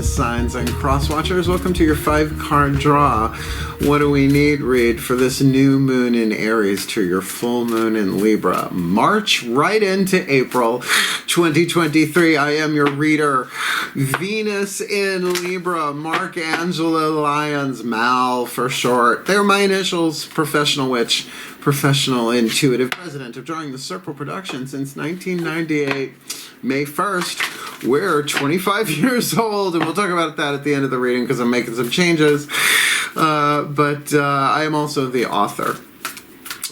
signs and cross watchers. Welcome to your 5-card draw. What do we need, read, for this new moon in Aries to your full moon in Libra? March right into April 2023. I am your reader. Venus in Libra, Mark Angelo Lyons, Mal for short. They're my initials. Professional witch, professional intuitive, president of Drawing the Circle Production since 1998. May 1st, we're 25 years old, and we'll talk about that at the end of the reading because I'm making some changes. But I am also the author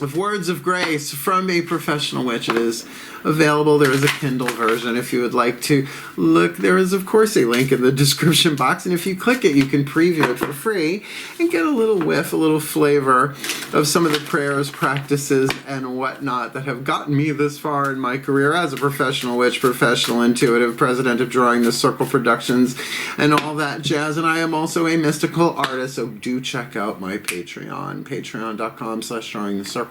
of Words of Grace from a Professional Witch. It is available. There is a Kindle version if you would like to look. There is, of course, a link in the description box, and if you click it, you can preview it for free and get a little whiff, a little flavor of some of the prayers, practices, and whatnot that have gotten me this far in my career as a professional witch, professional intuitive, president of Drawing the Circle Productions, and all that jazz. And I am also a mystical artist, so do check out my Patreon, patreon.com/drawingthecircle.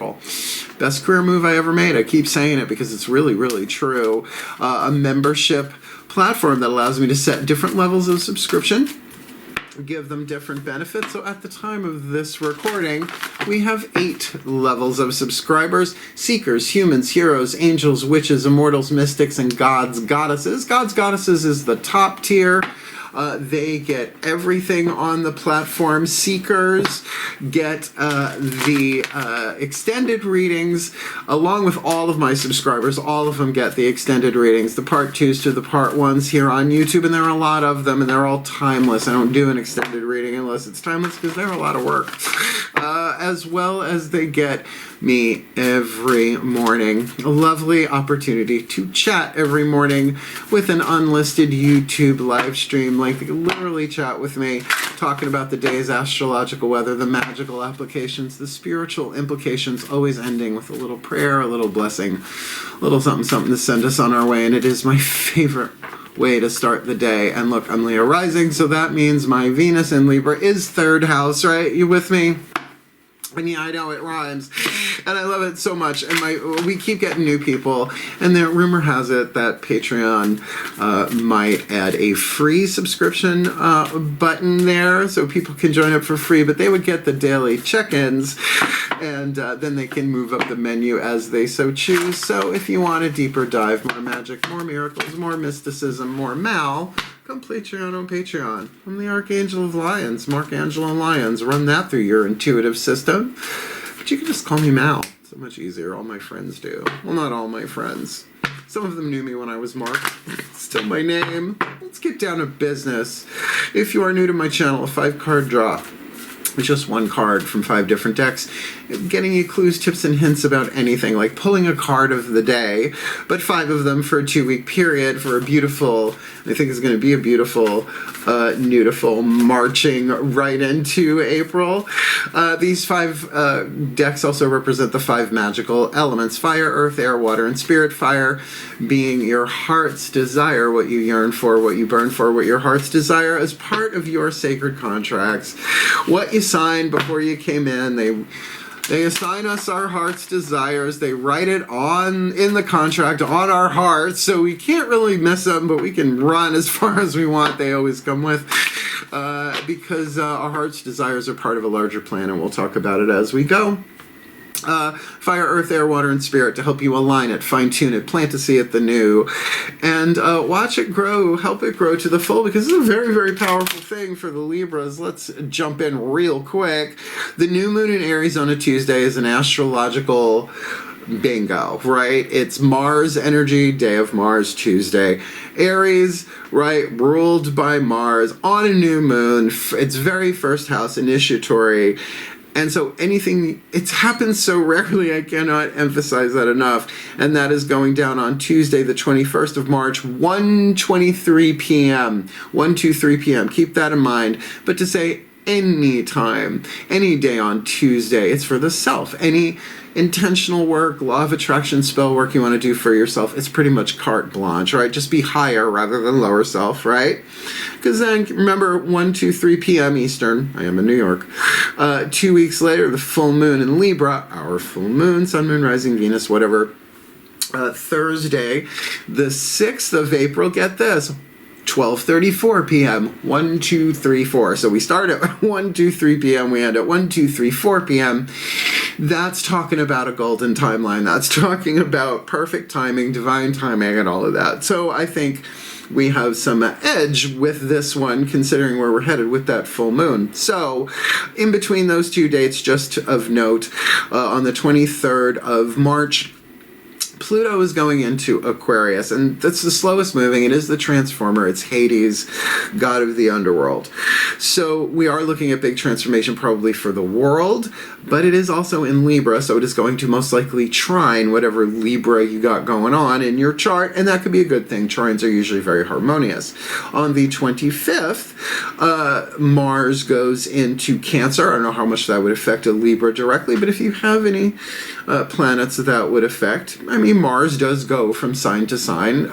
Best career move I ever made. I keep saying it because it's really true. A membership platform that allows me to set different levels of subscription, give them different benefits. So at the time of this recording, we have 8 levels of subscribers: seekers, humans, heroes, angels, witches, immortals, mystics, and gods, goddesses. Gods, goddesses is the top tier. They get everything on the platform. Seekers get the extended readings along with all of my subscribers. All of them get the extended readings, the part 2s to the part 1s here on YouTube, and there are a lot of them, and they're all timeless. I don't do an extended reading unless it's timeless because they're a lot of work. As well as they get me every morning. A lovely opportunity to chat every morning with an unlisted YouTube live stream. Like, they can literally chat with me, talking about the day's astrological weather, the magical applications, the spiritual implications, always ending with a little prayer, a little blessing, a little something to send us on our way. And it is my favorite way to start the day. And look, I'm Leo rising, so that means my Venus in Libra is 3rd house, right? You with me? And yeah, I know it rhymes, and I love it so much. And we keep getting new people, and the rumor has it that Patreon might add a free subscription button there, so people can join up for free. But they would get the daily check-ins, and then they can move up the menu as they so choose. So if you want a deeper dive, more magic, more miracles, more mysticism, more Mal, come Patreon on Patreon. I'm the Archangel of Lyons, Mark Angelo Lyons. Run that through your intuitive system. But you can just call me Mal. So much easier. All my friends do. Well, not all my friends. Some of them knew me when I was Mark. Still my name. Let's get down to business. If you are new to my channel, a 5-card draw. It's just 1 card from 5 different decks, getting you clues, tips, and hints about anything, like pulling a card of the day, but 5 of them for a 2-week period for a beautiful, I think it's going to be a beautiful, beautiful marching right into April. These 5 decks also represent the 5 magical elements: fire, earth, air, water, and spirit. Fire being your heart's desire, what you yearn for, what you burn for, what your heart's desire as part of your sacred contracts. What you signed before you came in. They assign us our heart's desires. They write it in the contract on our hearts, so we can't really miss them, but we can run as far as we want. They always come with, because our heart's desires are part of a larger plan, and we'll talk about it as we go. Fire, earth, air, water, and spirit to help you align it, fine-tune it, plant to see it the new, and watch it grow, help it grow to the full, because it's a very powerful thing for the Libras. Let's jump in real quick. The new moon in Aries on a Tuesday is an astrological bingo, right? It's Mars energy, day of Mars, Tuesday. Aries, right, ruled by Mars on a new moon. It's very 1st house, initiatory. And so anything, it's happened so rarely, I cannot emphasize that enough. And that is going down on Tuesday, the 21st of March, 1:23 p.m. 1:23 p.m. Keep that in mind. But to say any time, any day on Tuesday, it's for the self. Any intentional work, law of attraction, spell work you want to do for yourself, it's pretty much carte blanche, right? Just be higher rather than lower self, right? Because then, remember, 1:23 p.m. Eastern, I am in New York, 2 weeks later, the full moon in Libra, our full moon, sun, moon, rising, Venus, whatever, Thursday, the 6th of April, get this, 12:34 p.m., 1, 2, 3, 4. So we start at 1, 2, 3 p.m., we end at 1, 2, 3, 4 p.m. That's talking about a golden timeline. That's talking about perfect timing, divine timing, and all of that. So I think we have some edge with this one, considering where we're headed with that full moon. So in between those two dates, just of note, on the 23rd of March, Pluto is going into Aquarius, and that's the slowest moving. It is the transformer. It's Hades, god of the underworld. So we are looking at big transformation probably for the world, but it is also in Libra, so it is going to most likely trine whatever Libra you got going on in your chart, and that could be a good thing. Trines are usually very harmonious. On the 25th, Mars goes into Cancer. I don't know how much that would affect a Libra directly, but if you have any planets that would affect, I mean, Mars does go from sign to sign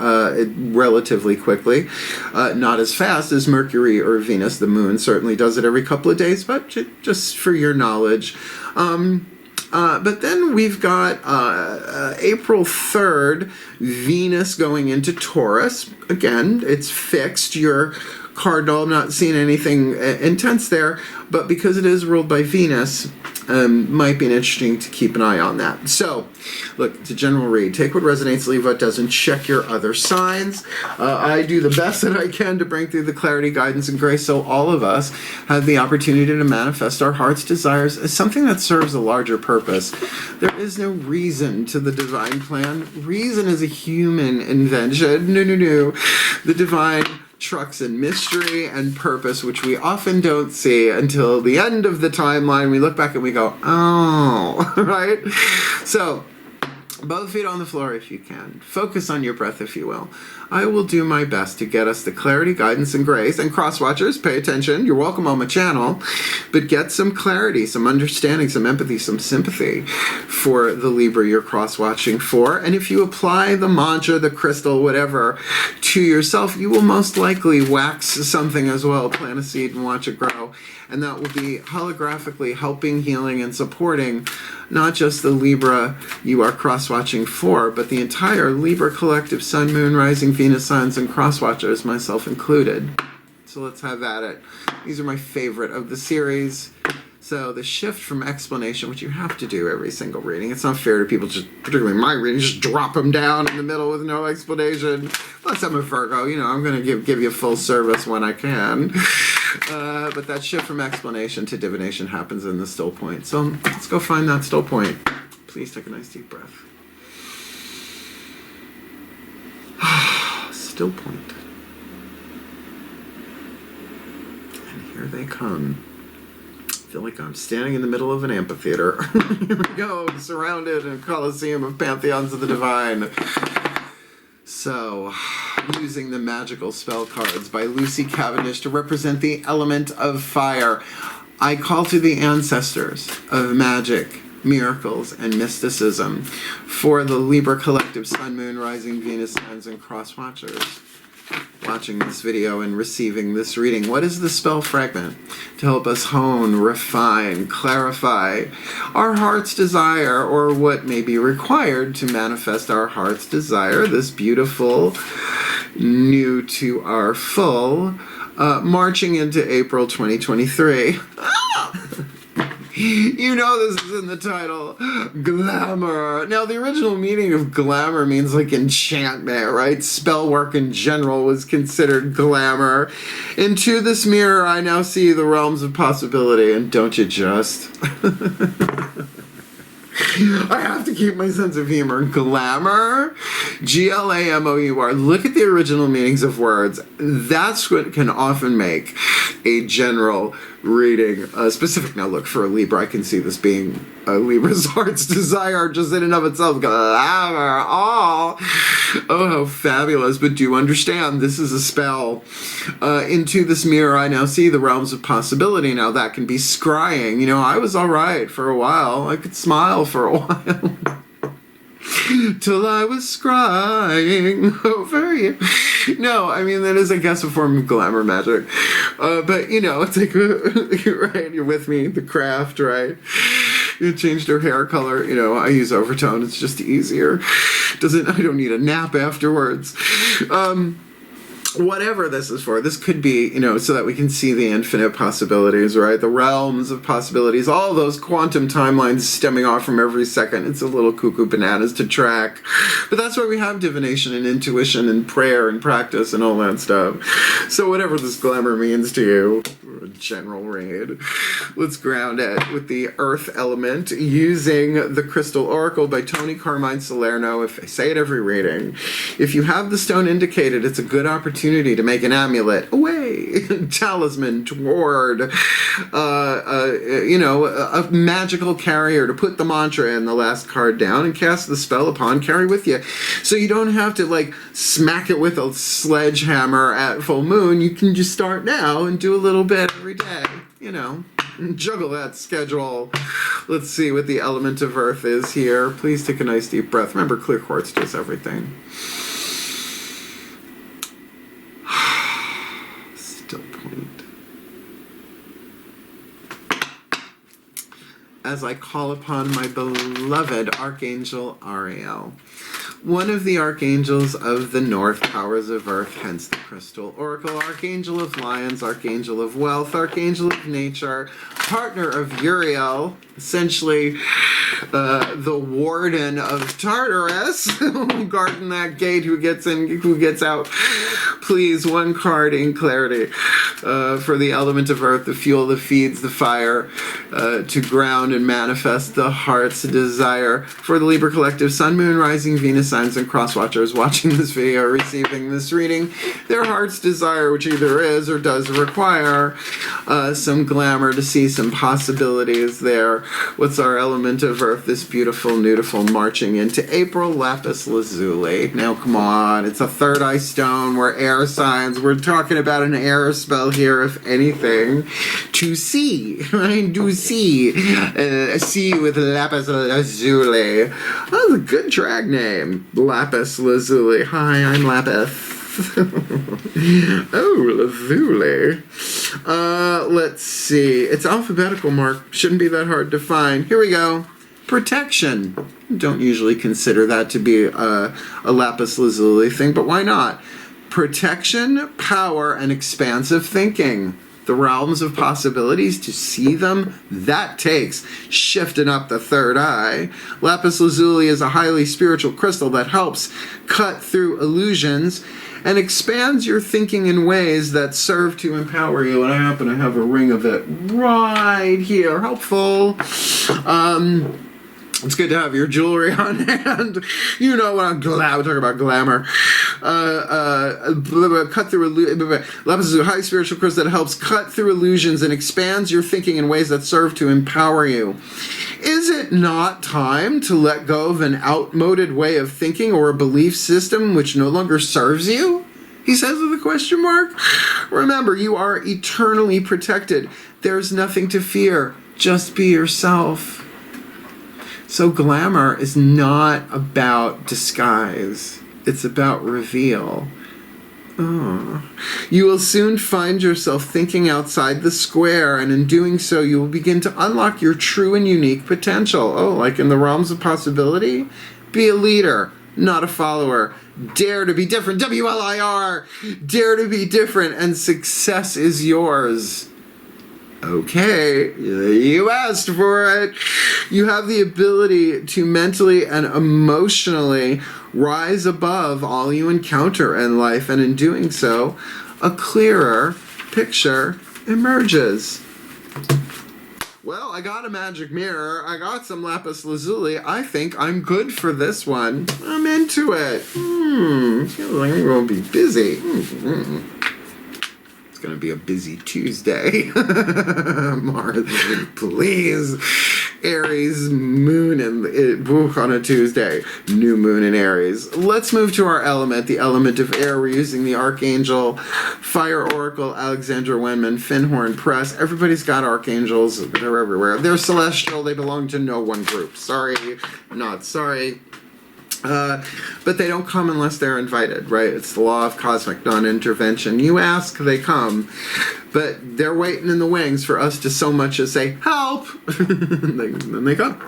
relatively quickly. Not as fast as Mercury or Venus. The moon certainly does it every couple of days, but just for your knowledge. But then we've got April 3rd, Venus going into Taurus. Again, it's fixed. Your cardinal, I'm not seeing anything intense there, but because it is ruled by Venus, might be interesting to keep an eye on that. So, look, it's a general read. Take what resonates, leave what doesn't. Check your other signs. I do the best that I can to bring through the clarity, guidance, and grace so all of us have the opportunity to manifest our heart's desires as something that serves a larger purpose. There is no reason to the divine plan. Reason is a human invention. No. The divine trucks in mystery and purpose, which we often don't see until the end of the timeline. We look back and we go, oh, right? So, both feet on the floor if you can. Focus on your breath if you will. I will do my best to get us the clarity, guidance, and grace. And cross-watchers, pay attention. You're welcome on my channel. But get some clarity, some understanding, some empathy, some sympathy for the Libra you're cross-watching for. And if you apply the mantra, the crystal, whatever, to yourself, you will most likely wax something as well. Plant a seed and watch it grow. And that will be holographically helping, healing, and supporting not just the Libra you are cross-watching for, but the entire Libra collective, Sun, Moon, Rising, Venus signs, and cross-watchers, myself included. So let's have at it. These are my favorite of the series. So the shift from explanation, which you have to do every single reading. It's not fair to people, just particularly my reading, just drop them down in the middle with no explanation. Plus I'm a Virgo, you know, I'm going to give you full service when I can. But that shift from explanation to divination happens in the still point. So let's go find that still point. Please take a nice deep breath. Still point. And here they come. I feel like I'm standing in the middle of an amphitheater. Here we go, surrounded in a coliseum of pantheons of the divine. So, using the magical spell cards by Lucy Cavendish to represent the element of fire, I call to the ancestors of magic, miracles, and mysticism for the Libra collective, Sun, Moon, Rising, Venus signs, and cross watchers watching this video and receiving this reading. What is the spell fragment to help us hone, refine, clarify our heart's desire, or what may be required to manifest our heart's desire, this beautiful new to our full, marching into April 2023. You know this is in the title, Glamour. Now, the original meaning of glamour means like enchantment, right? Spell work in general was considered glamour. Into this mirror, I now see the realms of possibility, and don't you just? I have to keep my sense of humor. Glamour, Glamour. Look at the original meanings of words. That's what can often make a general reading specific. Now look, for a Libra, I can see this being a Libra's heart's desire just in and of itself. Glamour. Oh, how fabulous. But do understand, this is a spell. Into this mirror, I now see the realms of possibility. Now that can be scrying. You know, I was all right for a while. I could smile for a while. Till I was scrying over you. No, I mean, that is, I guess, a form of glamour magic. But, you know, it's like, right, you're with me, the craft, right? You changed her hair color. You know, I use overtone. It's just easier. I don't need a nap afterwards. whatever this is for, this could be, so that we can see the infinite possibilities, right? The realms of possibilities, all those quantum timelines stemming off from every second. It's a little cuckoo bananas to track. But that's why we have divination and intuition and prayer and practice and all that stuff. So whatever this glamour means to you, a general read, let's ground it with the earth element using the Crystal Oracle by Tony Carmine Salerno. If I say it every reading, if you have the stone indicated, it's a good opportunity to make an amulet, talisman, ward, a magical carrier to put the mantra in the last card down and cast the spell upon, carry with you. So you don't have to smack it with a sledgehammer at full moon. You can just start now and do a little bit every day, juggle that schedule. Let's see what the element of earth is here. Please take a nice deep breath. Remember, clear quartz does everything. As I call upon my beloved Archangel Ariel, one of the archangels of the north, powers of earth, hence the Crystal Oracle, Archangel of Lyons, Archangel of wealth, Archangel of nature, partner of Uriel, essentially the warden of Tartarus, guarding that gate, who gets in, who gets out. Please, one card in clarity for the element of earth, the fuel that feeds the fire, to ground and manifest the heart's desire. For the Libra Collective, Sun, Moon, Rising, Venus signs, and cross-watchers watching this video, receiving this reading, their heart's desire, which either is or does require some glamour, to see some possibilities there. What's our element of earth? This beautiful, beautiful marching into April, lapis lazuli. Now, come on, it's a third eye stone. We're air signs. We're talking about an air spell here, if anything. To see, right? To see. See with lapis lazuli. That's a good drag name. Lapis lazuli. Hi, I'm Lapis. Oh, lazuli. Let's see. It's alphabetical, Mark. Shouldn't be that hard to find. Here we go. Protection. Don't usually consider that to be a lapis lazuli thing, but why not? Protection, power, and expansive thinking. The realms of possibilities, to see them, that takes shifting up the third eye. Lapis lazuli is a highly spiritual crystal that helps cut through illusions and expands your thinking in ways that serve to empower you. And I happen to have a ring of it right here. Helpful. It's good to have your jewelry on hand. You know what I'm talking about, glamour. Cut through lapis is a high spiritual crystal that helps cut through illusions and expands your thinking in ways that serve to empower you. Is it not time to let go of an outmoded way of thinking or a belief system which no longer serves you? He says with a question mark. Remember, you are eternally protected. There's nothing to fear. Just be yourself. So glamour is not about disguise. It's about reveal. Oh. You will soon find yourself thinking outside the square, and in doing so, you will begin to unlock your true and unique potential. Oh, like in the realms of possibility? Be a leader, not a follower. Dare to be different. WLIR! Dare to be different, and success is yours. Okay, you asked for it. You have the ability to mentally and emotionally rise above all you encounter in life, and in doing so, a clearer picture emerges. Well, I got a magic mirror. I got some lapis lazuli. I think I'm good for this one. I'm into it. Feels like I'm going to be busy. Going to be a busy Tuesday. Mars, please. Aries, moon, and on a Tuesday. New moon in Aries. Let's move to our element, the element of air. We're using the Archangel, Fire Oracle, Alexandra Wenman, Finhorn Press. Everybody's got archangels. They're everywhere. They're celestial. They belong to no one group. Sorry, not sorry. But they don't come unless they're invited, right? It's the law of cosmic non-intervention. You ask, they come. But they're waiting in the wings for us to so much as say, help! Then they come.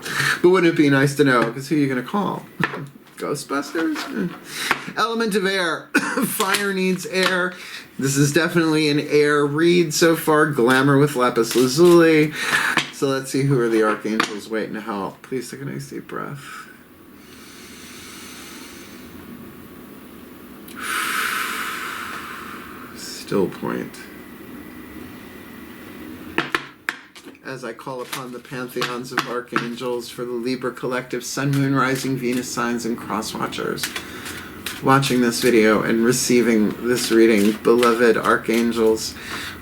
But wouldn't it be nice to know? Because who are you going to call? Ghostbusters? Element of air. Fire needs air. This is definitely an air read so far. Glamour with lapis lazuli. So let's see who are the archangels waiting to help. Please take a nice deep breath. Still point. As I call upon the pantheons of archangels for the Libra collective, Sun, Moon, Rising, Venus signs, and cross watchers watching this video and receiving this reading, beloved archangels,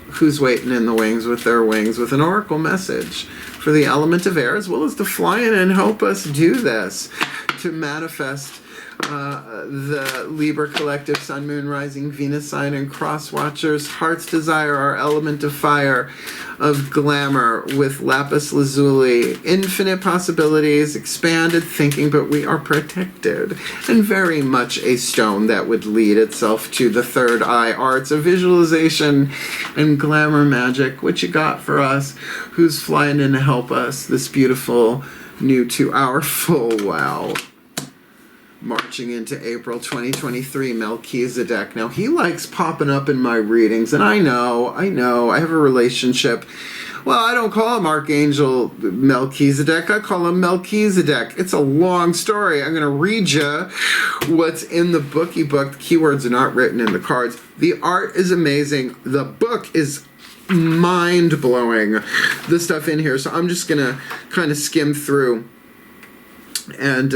who's waiting in the wings with their wings with an oracle message for the element of air, as well as to fly in and help us do this, to manifest the Libra collective, Sun, Moon, Rising, Venus sign, and cross watchers, heart's desire, our element of fire, of glamour with lapis lazuli, infinite possibilities, expanded thinking, but we are protected, and very much a stone that would lead itself to the third eye arts of visualization and glamour magic. What you got for us? Who's flying in to help us? This beautiful new 2-hour full wow. Marching into April 2023, Melchizedek. Now, he likes popping up in my readings, and I know, I have a relationship. Well, I don't call him Archangel Melchizedek, I call him Melchizedek. It's a long story. I'm going to read you what's in the bookie book. The keywords are not written in the cards. The art is amazing. The book is mind-blowing, the stuff in here. So I'm just going to kind of skim through and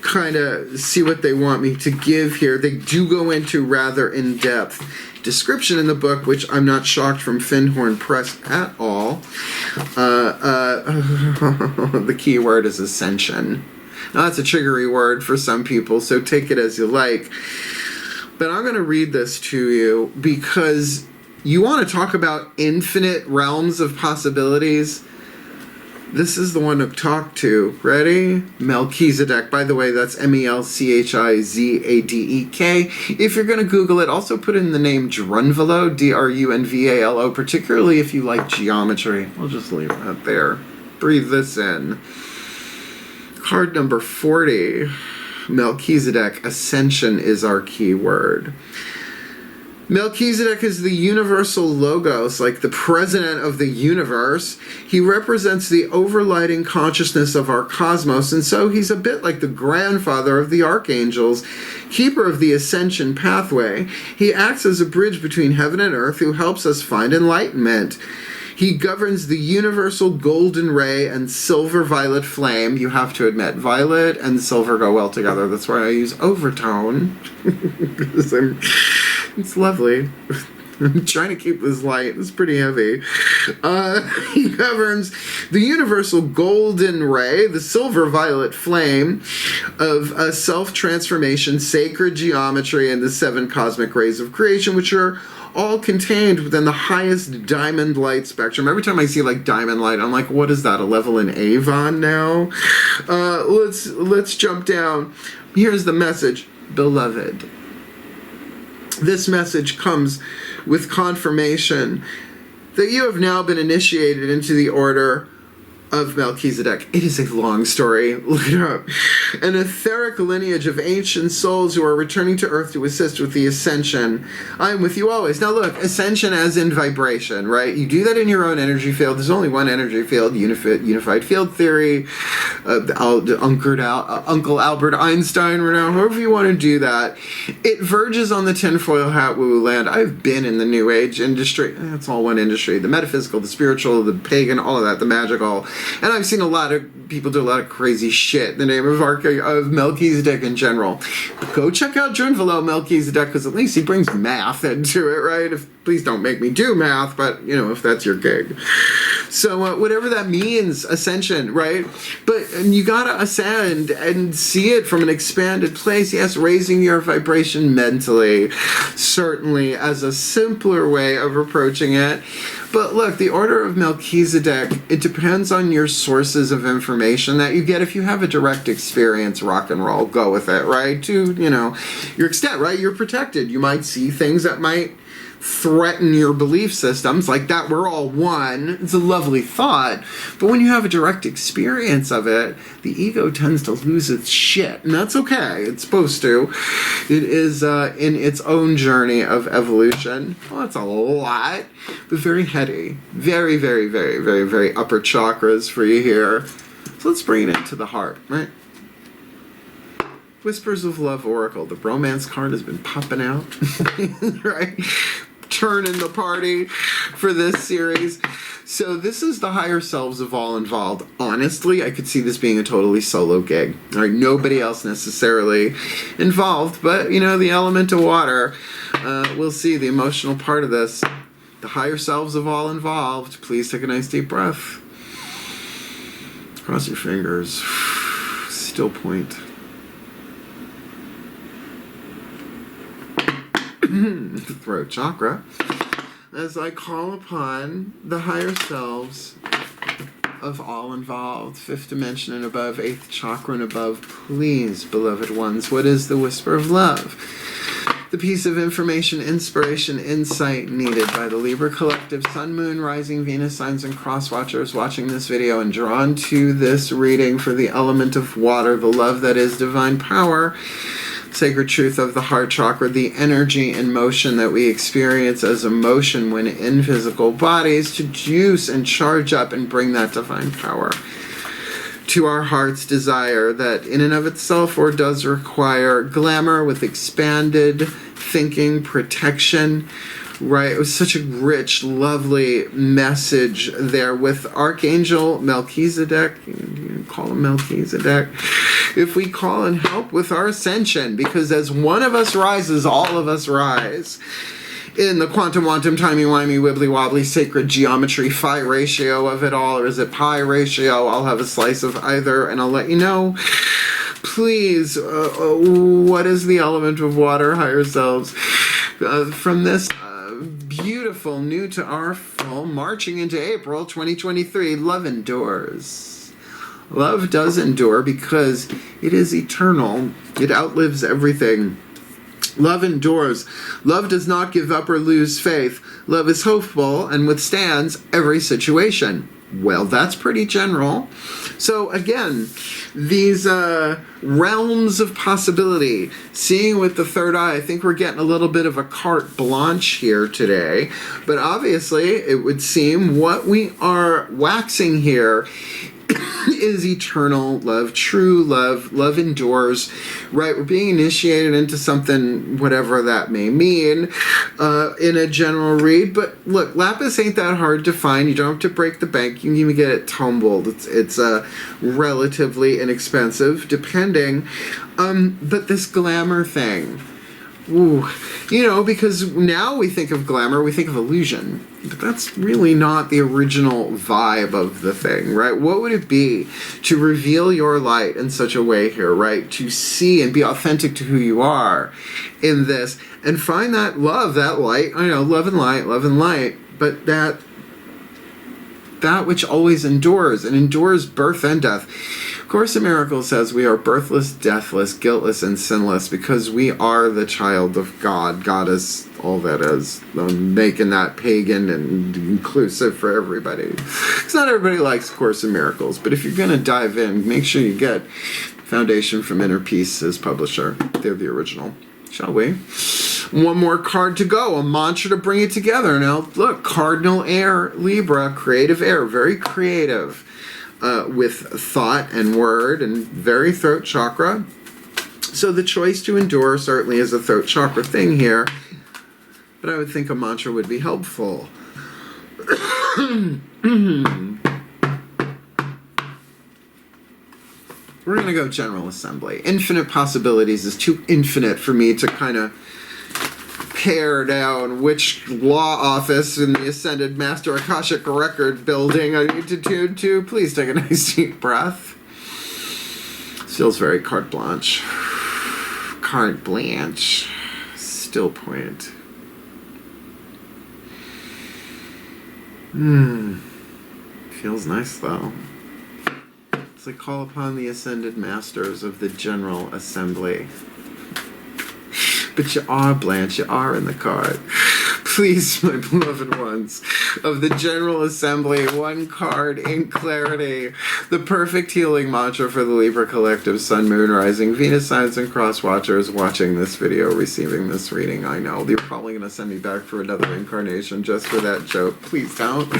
kind of see what they want me to give here. They do go into rather in-depth description in the book, which I'm not shocked from Findhorn Press at all. The key word is ascension. Now, that's a triggery word for some people, so take it as you like. But I'm going to read this to you because you want to talk about infinite realms of possibilities. This is the one to talk to. Ready? Melchizedek. By the way, that's Melchizadek. If you're going to Google it, also put in the name Drunvalo, Drunvalo, particularly if you like geometry. We'll just leave that there. Breathe this in. Card number 40. Melchizedek. Ascension is our key word. Melchizedek is the universal logos, like the president of the universe. He represents the overlighting consciousness of our cosmos, and so he's a bit like the grandfather of the archangels, keeper of the ascension pathway. He acts as a bridge between heaven and earth who helps us find enlightenment. He governs the universal golden ray and silver violet flame. You have to admit, violet and silver go well together. That's why I use overtone. It's lovely. I'm trying to keep this light. It's pretty heavy. He governs the universal golden ray, the silver violet flame of self-transformation, sacred geometry, and the 7 cosmic rays of creation, which are all contained within the highest diamond light spectrum. Every time I see like diamond light, I'm like, what is that? A level in Avon now? Let's jump down. Here's the message, beloved. This message comes with confirmation that you have now been initiated into the order of Melchizedek. It is a long story. Look it up. An etheric lineage of ancient souls who are returning to Earth to assist with the ascension. I am with you always. Now look, ascension as in vibration, right? You do that in your own energy field. There's only one energy field, unified field theory, Uncle Albert Einstein, or now, however you want to do that. It verges on the tinfoil hat woo land. I've been in the New Age industry. It's all one industry. The metaphysical, the spiritual, the pagan, all of that, the magical. And I've seen a lot of people do a lot of crazy shit in the name of Melchizedek in general. Go check out Drunvalo Melchizedek, because at least he brings math into it, right? Please don't make me do math, but, you know, if that's your gig. So whatever that means, ascension, right? But you gotta ascend and see it from an expanded place. Yes, raising your vibration mentally, certainly as a simpler way of approaching it. But look, the order of Melchizedek, it depends on your sources of information that you get. If you have a direct experience, rock and roll, go with it, right? To, you know, your extent, right? You're protected. You might see things that might threaten your belief systems like that we're all one. It's a lovely thought, but when you have a direct experience of it, the ego tends to lose its shit, and that's okay. It's supposed to. It is in its own journey of evolution. Well, that's a lot, but very heady. Very, very, very, very, very upper chakras for you here. So let's bring it into the heart, right? Whispers of Love Oracle. The romance card has been popping out, right? Turning the party for this series. So this is the higher selves of all involved. Honestly, I could see this being a totally solo gig. All right, nobody else necessarily involved, but you know, the element of water. We'll see the emotional part of this. The higher selves of all involved. Please take a nice deep breath. Cross your fingers. Still point. Throat chakra. As I call upon the higher selves of all involved, 5th dimension and above, 8th chakra and above, please, beloved ones, what is the whisper of love? The piece of information, inspiration, insight needed by the Libra collective, Sun, Moon, Rising, Venus signs, and cross watchers watching this video and drawn to this reading for the element of water, the love that is divine power, sacred truth of the heart chakra, the energy and motion that we experience as emotion when in physical bodies, to juice and charge up and bring that divine power to our heart's desire that in and of itself or does require glamour with expanded thinking, protection, right? It was such a rich, lovely message there with Archangel Melchizedek. You can call him Melchizedek. If we call and help with our ascension, because as one of us rises, all of us rise. In the quantum, timey-wimey, wibbly-wobbly, sacred geometry, phi ratio of it all, or is it pi ratio? I'll have a slice of either, and I'll let you know. Please, what is the element of water, higher selves? From this beautiful, new to our full, marching into April 2023, love endures. Love does endure because it is eternal. It outlives everything. Love endures. Love does not give up or lose faith. Love is hopeful and withstands every situation. Well, that's pretty general. So again, these realms of possibility, seeing with the third eye, I think we're getting a little bit of a carte blanche here today. But obviously, it would seem what we are waxing here is eternal love, true love. Love endures, right? We're being initiated into something, whatever that may mean, in a general read. But look, lapis ain't that hard to find. You don't have to break the bank. You can even get it tumbled. It's relatively inexpensive, depending. But this glamour thing, ooh, you know, because now we think of glamour, we think of illusion. But that's really not the original vibe of the thing, right? What would it be to reveal your light in such a way here, right? To see and be authentic to who you are in this and find that love, that light. I know, love and light, but that which always endures and endures birth and death. Course in Miracles says we are birthless, deathless, guiltless, and sinless because we are the child of God. God is all that is, making that pagan and inclusive for everybody. Because not everybody likes Course in Miracles, but if you're going to dive in, make sure you get Foundation from Inner Peace as publisher. They're the original. Shall we? One more card to go, a mantra to bring it together. Now, look, Cardinal Air, Libra, creative air, very creative. With thought and word and very throat chakra. So the choice to endure certainly is a throat chakra thing here, but I would think a mantra would be helpful. We're going to go General Assembly. Infinite possibilities is too infinite for me to kind of pare down which law office in the Ascended Master Akashic Record building I need to tune to. Please take a nice deep breath. This feels very carte blanche. Carte blanche. Still point. Feels nice though. It's like call upon the Ascended Masters of the General Assembly. But you are, Blanche, you are in the card. Please, my beloved ones of the General Assembly, one card in clarity. The perfect healing mantra for the Libra Collective, Sun, Moon, Rising, Venus signs, and cross watchers watching this video, receiving this reading. I know, you're probably going to send me back for another incarnation just for that joke. Please don't.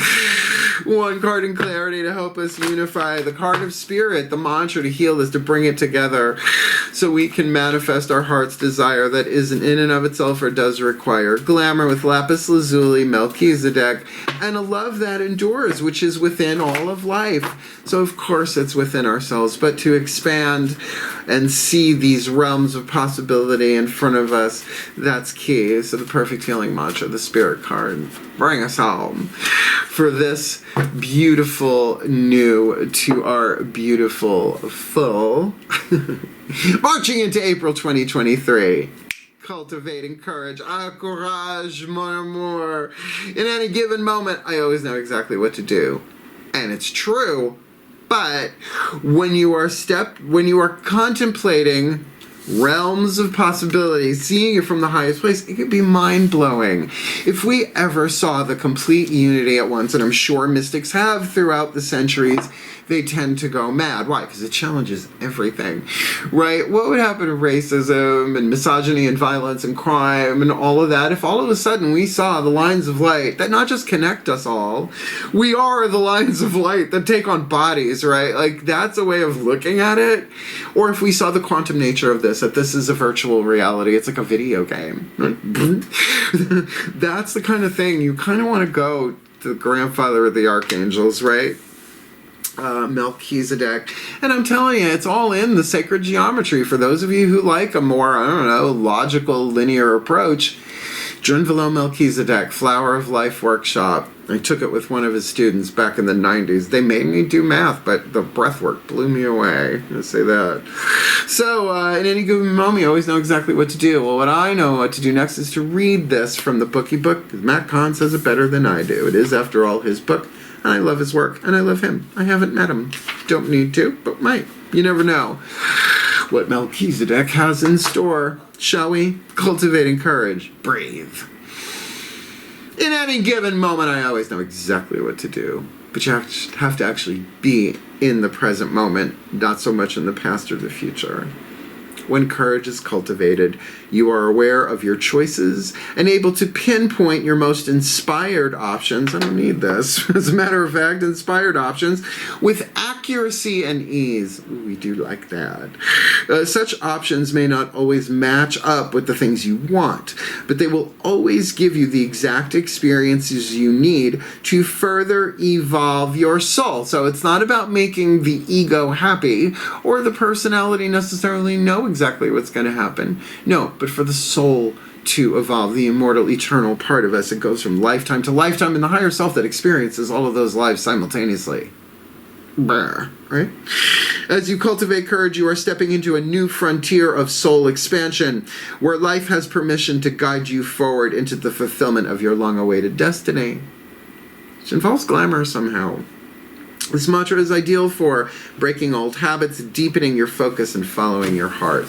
One card in clarity to help us unify. The card of spirit, the mantra to heal is to bring it together so we can manifest our heart's desire that isn't in and of itself or does require glamour with lapis lazuli, Melchizedek, and a love that endures, which is within all of life. So of course it's within ourselves, but to expand and see these realms of possibility in front of us, that's key. So the perfect healing mantra, the spirit card, bring us home for this beautiful new to our beautiful full marching into April 2023. Cultivating courage, courage, mon amour. In any given moment, I always know exactly what to do, and it's true. But when you are contemplating realms of possibility, seeing it from the highest place, it could be mind-blowing. If we ever saw the complete unity at once, and I'm sure mystics have throughout the centuries, they tend to go mad. Why? Because it challenges everything, right? What would happen to racism and misogyny and violence and crime and all of that if all of a sudden we saw the lines of light that not just connect us all, we are the lines of light that take on bodies, right? Like, that's a way of looking at it. Or if we saw the quantum nature of this, that this is a virtual reality, it's like a video game. That's the kind of thing you kind of want to go to the grandfather of the archangels, right? Melchizedek. And I'm telling you, it's all in the sacred geometry. For those of you who like a more, I don't know, logical, linear approach, Junvalo Melchizedek, Flower of Life Workshop. I took it with one of his students back in the 90s. They made me do math, but the breath work blew me away. I'll say that. So, in any given moment, you always know exactly what to do. Well, what I know what to do next is to read this from the bookie book, because Matt Kahn says it better than I do. It is, after all, his book. And I love his work, and I love him. I haven't met him. Don't need to, but might. You never know what Melchizedek has in store. Shall we? Cultivating courage. Breathe. In any given moment, I always know exactly what to do. But you have to actually be in the present moment, not so much in the past or the future. When courage is cultivated, you are aware of your choices and able to pinpoint your most inspired options. I don't need this. As a matter of fact, inspired options with accuracy and ease. Ooh, we do like that. Such options may not always match up with the things you want, but they will always give you the exact experiences you need to further evolve your soul. So it's not about making the ego happy or the personality necessarily know exactly what's going to happen. No, but for the soul to evolve, the immortal, eternal part of us. It goes from lifetime to lifetime in the higher self that experiences all of those lives simultaneously. Brr, right? As you cultivate courage, you are stepping into a new frontier of soul expansion, where life has permission to guide you forward into the fulfillment of your long-awaited destiny, which involves glamour somehow. This mantra is ideal for breaking old habits, deepening your focus, and following your heart,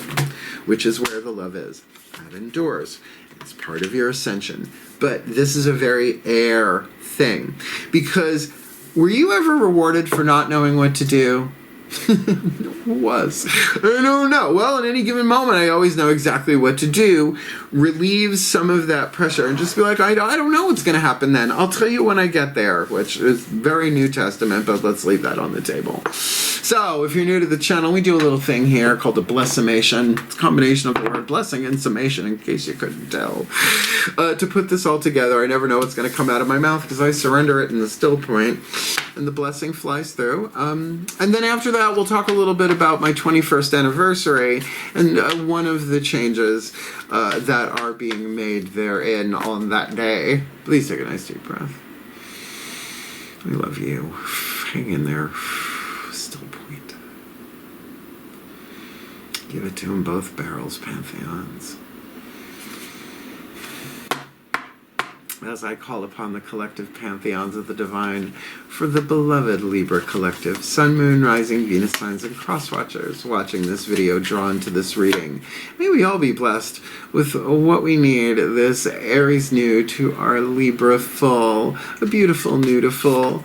which is where the love is. That endures. It's part of your ascension. But this is a very air thing. Because were you ever rewarded for not knowing what to do? Who was? I don't know. Well, at any given moment, I always know exactly what to do. Relieves some of that pressure and just be like, I don't know what's going to happen then. I'll tell you when I get there, which is very New Testament, but let's leave that on the table. So, if you're new to the channel, we do a little thing here called a blessimation. It's a combination of the word blessing and summation, in case you couldn't tell. To put this all together, I never know what's going to come out of my mouth because I surrender it in the still point, and the blessing flies through. And then after that, we'll talk a little bit about my 21st anniversary and one of the changes that are being made therein on that day. Please take a nice deep breath. I love you. Hang in there. Still point. Give it to him, both barrels, pantheons. as I call upon the collective pantheons of the divine for the beloved Libra collective, Sun, Moon, Rising, Venus signs, and cross-watchers watching this video drawn to this reading. May we all be blessed with what we need this Aries new to our Libra full, a beautiful nudiful,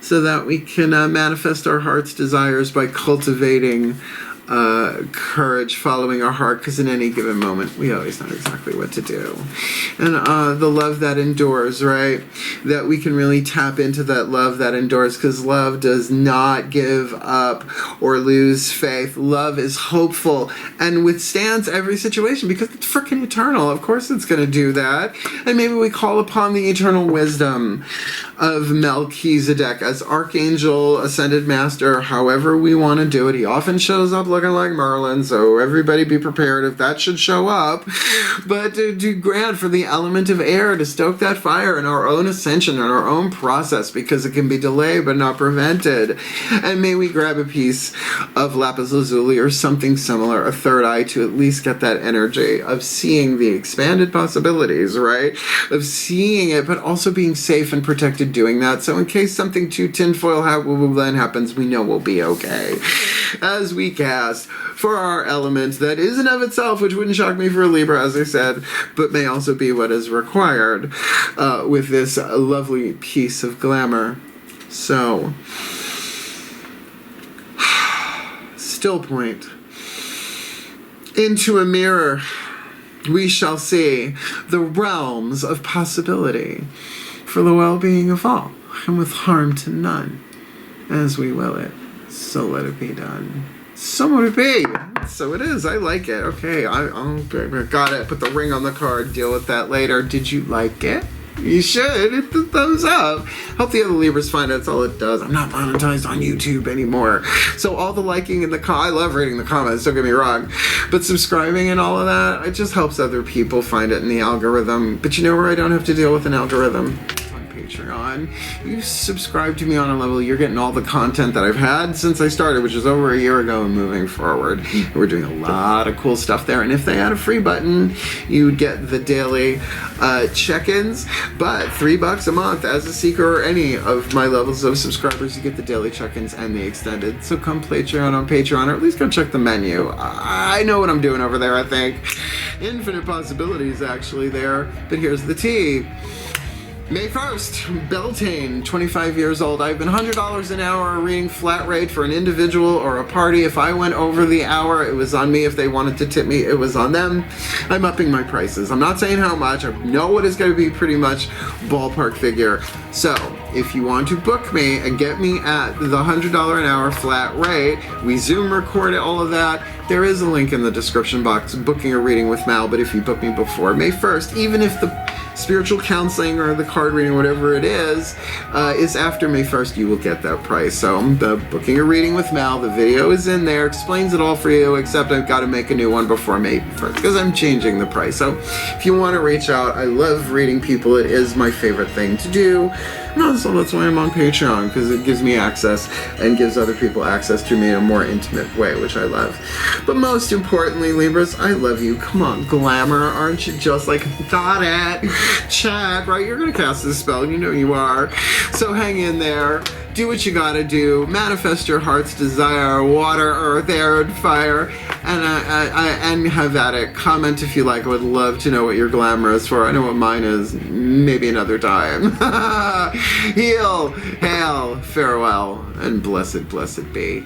so that we can manifest our heart's desires by cultivating courage, following our heart, because in any given moment we always know exactly what to do. And the love that endures, right? That we can really tap into that love that endures, because love does not give up or lose faith. Love is hopeful and withstands every situation because it's freaking eternal. Of course it's going to do that. And maybe we call upon the eternal wisdom of Melchizedek as Archangel, Ascended Master, however we want to do it. He often shows up looking like Merlin, so everybody be prepared if that should show up. But to grant for the element of air to stoke that fire in our own ascension, in our own process, because it can be delayed but not prevented. And may we grab a piece of lapis lazuli or something similar, a third eye, to at least get that energy of seeing the expanded possibilities, right? Of seeing it, but also being safe and protected doing that. So in case something too tinfoil then happens, we know we'll be okay. As we cast for our element that is in of itself, which wouldn't shock me for a Libra, as I said, but may also be what is required with this lovely piece of glamour. So, still point. Into a mirror, we shall see the realms of possibility for the well-being of all, and with harm to none, as we will it. So let it be done. So would it be. So it is. I like it. Okay, I got it. Put the ring on the card. Deal with that later. Did you like it? You should. Hit the thumbs up. Hope the other Libras find out that's all it does. I'm not monetized on YouTube anymore. So all the liking and I love reading the comments, don't get me wrong. But subscribing and all of that, it just helps other people find it in the algorithm. But you know where I don't have to deal with an algorithm? Patreon. You subscribe to me on a level, you're getting all the content that I've had since I started, which is over a year ago and moving forward. We're doing a lot of cool stuff there, and if they had a free button, you would get the daily check-ins, but $3 a month as a seeker or any of my levels of subscribers, you get the daily check-ins and the extended. So come Patreon on Patreon, or at least go check the menu. I know what I'm doing over there, I think. Infinite possibilities actually there, but here's the tea. May 1st, Beltane, 25 years old. I've been $100 an hour reading flat rate for an individual or a party. If I went over the hour, it was on me. If they wanted to tip me, it was on them. I'm upping my prices. I'm not saying how much. I know what is going to be pretty much ballpark figure. So, if you want to book me and get me at the $100 an hour flat rate, we Zoom record it, all of that. There is a link in the description box, booking a reading with Mal, but if you book me before May 1st, even if the spiritual counseling or the card reading, whatever it is after May 1st, you will get that price. So the booking a reading with Mal, the video is in there, explains it all for you, except I've got to make a new one before May 1st because I'm changing the price. So if you want to reach out, I love reading people. It is my favorite thing to do. So that's why I'm on Patreon, because it gives me access and gives other people access to me in a more intimate way, which I love. But most importantly, Libras, I love you. Come on, Glamour, aren't you just like, got it? Check, right? You're going to cast this spell, you know you are. So hang in there. Do what you gotta do. Manifest your heart's desire. Water, earth, air, and fire. And have at it. Comment if you like. I would love to know what your glamour is for. I know what mine is. Maybe another time. Heal, hail, farewell, and blessed, blessed be.